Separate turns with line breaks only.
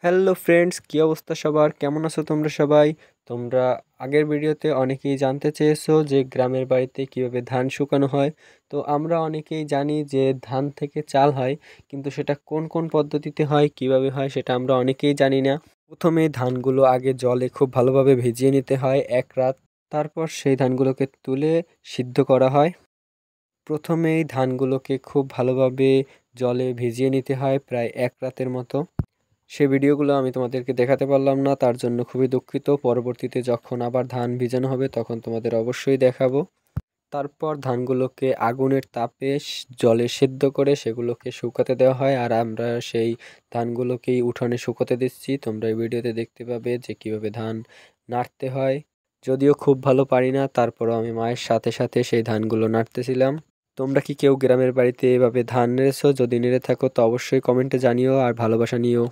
Hello friends, কি অবস্থা সবার? কেমন আছো তোমরা সবাই? তোমরা আগের ভিডিওতে অনেকেই জানতে চেয়েছো যে গ্রামের বাড়িতে কিভাবে ধান শুকানো হয়। তো আমরা অনেকেই জানি যে ধান থেকে চাল হয়, কিন্তু সেটা কোন কোন পদ্ধতিতে হয়, কিভাবে হয় সেটা আমরা অনেকেই জানি না। প্রথমে ধানগুলো আগে জলে খুব ভালোভাবে ভিজিয়ে নিতে হয় 1 রাত। তারপর সেই ধানগুলোকে তুলে সিদ্ধ করা হয়। প্রথমেই ধানগুলোকে খুব ভালোভাবে জলে ভিজিয়ে নিতে হয় প্রায় 1 রাতের মতো। সে ভিডিওগুলো আমি তোমাদেরকে দেখাতে পারলাম না, তার জন্য খুবই দুঃখিত। পরবর্তীতে যখন আবার ধান ভিজানো হবে তখন তোমাদের অবশ্যই দেখাবো। তারপর ধানগুলোকে আগুনের তাপে জলে সেদ্ধ করে সেগুলোকে শুকাতে দেওয়া হয়, আর আমরা সেই ধানগুলোকেই উঠানে শুকোতে দিচ্ছি। তোমরা এই ভিডিওতে দেখতে পাবে যে কিভাবে ধান নাড়তে হয়। যদিও খুব ভালো পারি না, তারপরও আমি মায়ের সাথে সাথে সেই ধানগুলো নাড়তেছিলাম। তোমরা কি কেউ গ্রামের বাড়িতে এভাবে ধান নেড়েছো? যদি নেড়ে থাকো তো অবশ্যই কমেন্টে জানিও, আর ভালোবাসা নিও।